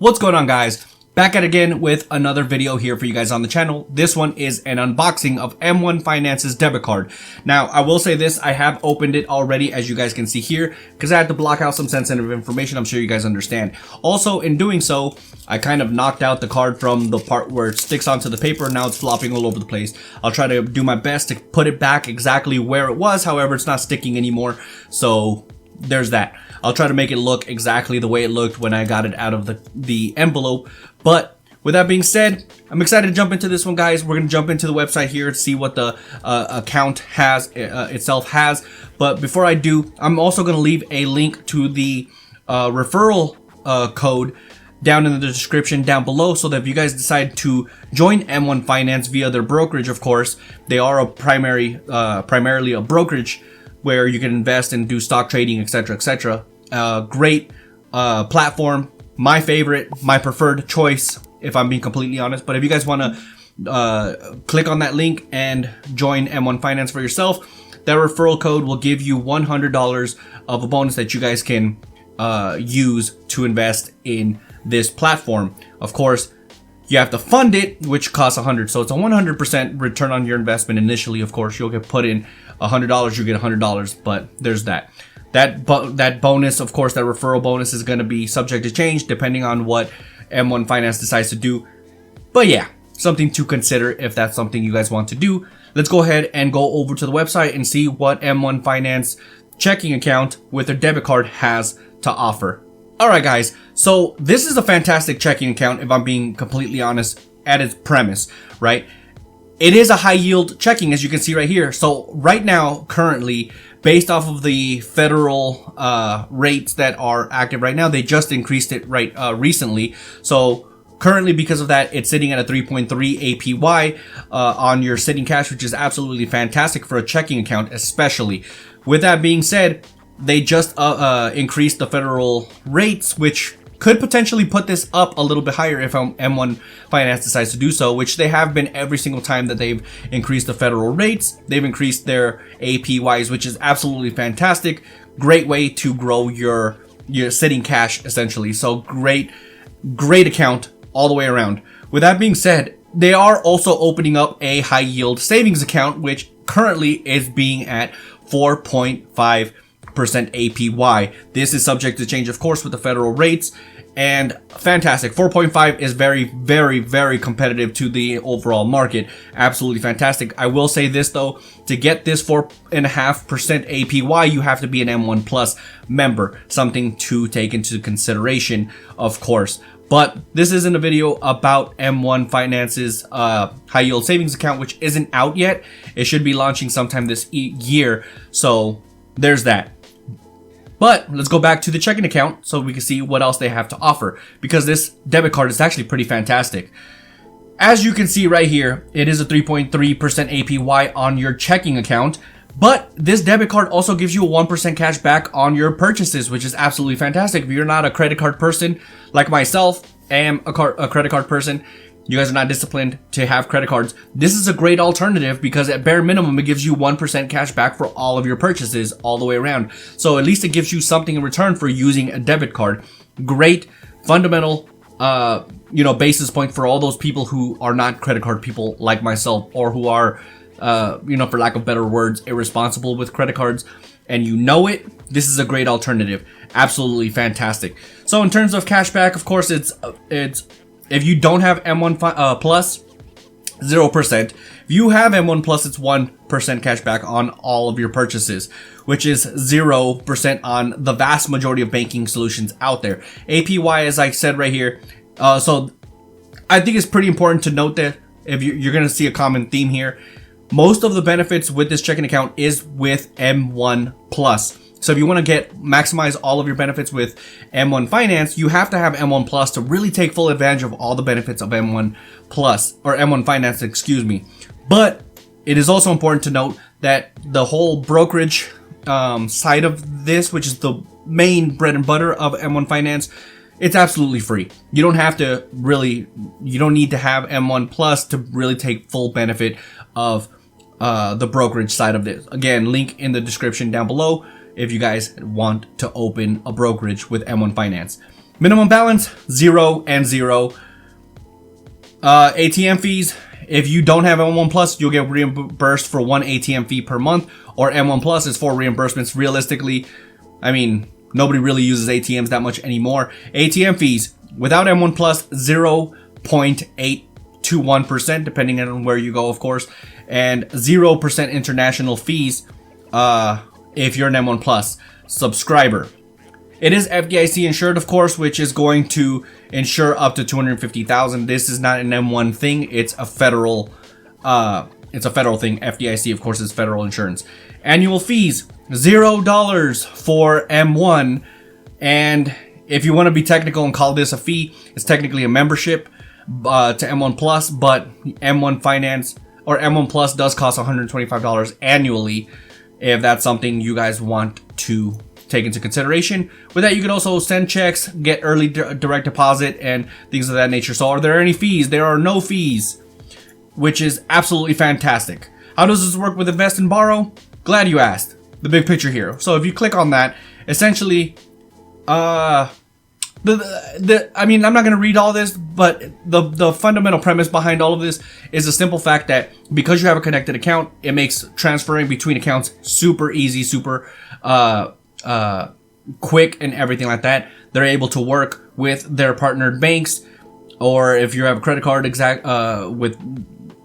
What's going on, guys? Back at again with another video here for you guys on the channel. This one is an unboxing of M1 Finance's debit card. Now, I will say this, I have opened it already, as you guys can see here, because I had to block out some sensitive information. I'm sure you guys understand. Also, in doing so, I kind of knocked out the card from the part where it sticks onto the paper. Now it's flopping all over the place. I'll try to do my best to put it back exactly where it was. However, it's not sticking anymore. So there's that. I'll try to make it look exactly the way it looked when I got it out of the envelope. But with that being said, I'm excited to jump into this one, guys. We're going to jump into the website here to see what the account has itself has. But before I do, I'm also going to leave a link to the referral code down in the description down below, so that if you guys decide to join M1 Finance via their brokerage, of course, they are a primarily a brokerage where you can invest and do stock trading, etc., etc. Great platform. My favorite, my preferred choice, if I'm being completely honest. But if you guys want to click on that link and join M1 Finance for yourself, that referral code will give you $100 of a bonus that you guys can use to invest in this platform. Of course, you have to fund it, which costs $100. So it's a 100% return on your investment initially. Of course, you'll get put in $100, you get $100, but there's that. That bonus, of course, that referral bonus is going to be subject to change depending on what M1 Finance decides to do. But yeah, something to consider if that's something you guys want to do. Let's go ahead and go over to the website and see what M1 Finance checking account with their debit card has to offer. Alright, guys, so this is a fantastic checking account, if I'm being completely honest, at its premise, right? It is a high yield checking, as you can see right here. So right now, currently, based off of the federal rates that are active right now, they just increased it recently. So currently, because of that, it's sitting at a 3.3 APY on your sitting cash, which is absolutely fantastic for a checking account, especially. With that being said, they just increased the federal rates, which could potentially put this up a little bit higher if M1 Finance decides to do so, which they have been every single time that they've increased the federal rates. They've increased their APYs, which is absolutely fantastic. Great way to grow your sitting cash, essentially. So great account all the way around. With that being said, they are also opening up a high yield savings account, which currently is being at 4.5% APY. This is subject to change, of course, with the federal rates, and fantastic. 4.5 is very, very, very competitive to the overall market. Absolutely fantastic. I will say this though, to get this 4.5% APY, you have to be an M1 Plus member. Something to take into consideration, of course. But this isn't a video about M1 Finance's high yield savings account, which isn't out yet. It should be launching sometime this year. So there's that. But let's go back to the checking account so we can see what else they have to offer, because this debit card is actually pretty fantastic. As you can see right here, it is a 3.3% APY on your checking account, but this debit card also gives you a 1% cash back on your purchases, which is absolutely fantastic. If you're not a credit card person like myself, I am a credit card person, you guys are not disciplined to have credit cards, this is a great alternative, because at bare minimum, it gives you 1% cash back for all of your purchases all the way around. So at least it gives you something in return for using a debit card. Great fundamental, basis point for all those people who are not credit card people like myself, or who are, for lack of better words, irresponsible with credit cards, and you know it. This is a great alternative. Absolutely fantastic. So in terms of cash back, of course, it's if you don't have M1 Plus, 0%. If you have M1 Plus, it's 1% cash back on all of your purchases, which is 0% on the vast majority of banking solutions out there. APY, as I said right here. So I think it's pretty important to note that if you're going to see a common theme here, most of the benefits with this checking account is with M1 Plus. So if you want to maximize all of your benefits with M1 Finance, you have to have M1 Plus to really take full advantage of all the benefits of M1 Plus, or M1 Finance, excuse me. But it is also important to note that the whole brokerage side of this, which is the main bread and butter of M1 Finance, it's absolutely free. You don't need to have M1 Plus to really take full benefit of the brokerage side of this. Again, link in the description down below if you guys want to open a brokerage with M1 Finance. Minimum balance, 0 and 0. ATM fees, if you don't have M1 Plus, you'll get reimbursed for 1 ATM fee per month, or M1 Plus is 4 reimbursements. Realistically, I mean, nobody really uses ATMs that much anymore. ATM fees, without M1 Plus, 0.821%, depending on where you go, of course, and 0% international fees if you're an M1 Plus subscriber. It is FDIC insured, of course, which is going to insure up to $250,000. This is not an M1 thing; it's a federal thing. FDIC, of course, is federal insurance. Annual fees, $0 for M1, and if you want to be technical and call this a fee, it's technically a membership to M1 Plus, but M1 Finance or M1 Plus does cost $125 annually if that's something you guys want to take into consideration. With that, you can also send checks, get early direct deposit, and things of that nature. So are there any fees? There are no fees, which is absolutely fantastic. How does this work with Invest and Borrow? Glad you asked. The big picture here. So if you click on that, essentially, I mean, I'm not going to read all this, but the fundamental premise behind all of this is the simple fact that because you have a connected account, it makes transferring between accounts super easy, super quick, and everything like that. They're able to work with their partnered banks, or if you have a credit card, with,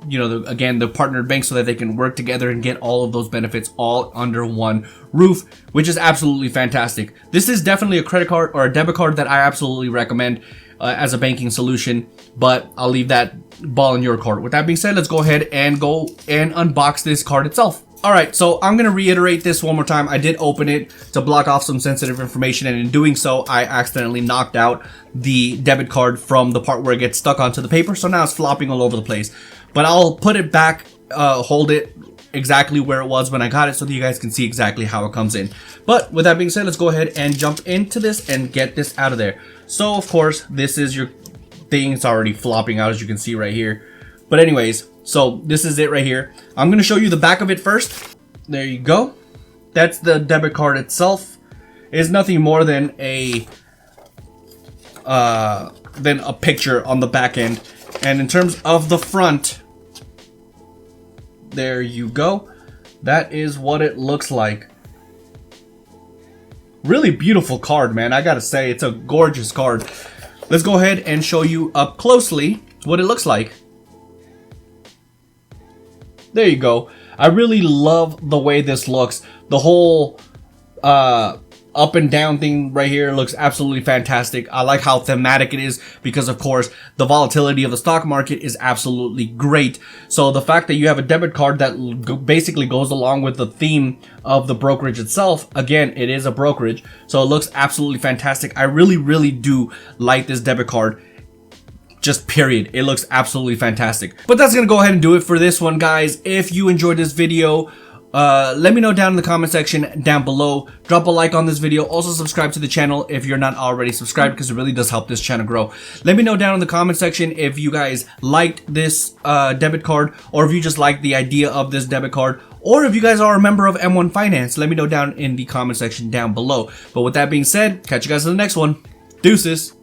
you know, the partnered banks, so that they can work together and get all of those benefits all under one roof, which is absolutely fantastic. This is definitely a credit card or a debit card that I absolutely recommend as a banking solution, but I'll leave that ball in your court. With that being said, let's go ahead and unbox this card itself. Alright, so I'm going to reiterate this one more time. I did open it to block off some sensitive information, and in doing so, I accidentally knocked out the debit card from the part where it gets stuck onto the paper, so now it's flopping all over the place. But I'll put it back, hold it exactly where it was when I got it, so that you guys can see exactly how it comes in. But with that being said, let's go ahead and jump into this and get this out of there. So of course, this is your thing. It's already flopping out, as you can see right here. But anyways, so this is it right here. I'm going to show you the back of it first. There you go. That's the debit card itself. It is nothing more than a picture on the back end. And in terms of the front, there you go. That is what it looks like. Really beautiful card, man. I gotta say, it's a gorgeous card. Let's go ahead and show you up closely what it looks like. There you go. I really love the way this looks. The whole up and down thing right here looks absolutely fantastic. I like how thematic it is because, of course, the volatility of the stock market is absolutely great. So the fact that you have a debit card that basically goes along with the theme of the brokerage itself, again, it is a brokerage, so it looks absolutely fantastic. I really, really do like this debit card. Just period. It looks absolutely fantastic. But that's gonna go ahead and do it for this one, guys. If you enjoyed this video, let me know down in the comment section down below. Drop a like on this video. Also subscribe to the channel if you're not already subscribed, because it really does help this channel grow. Let me know down in the comment section if you guys liked this debit card, or if you just like the idea of this debit card, or if you guys are a member of M1 Finance. Let me know down in the comment section down below. But with that being said, catch you guys in the next one. Deuces.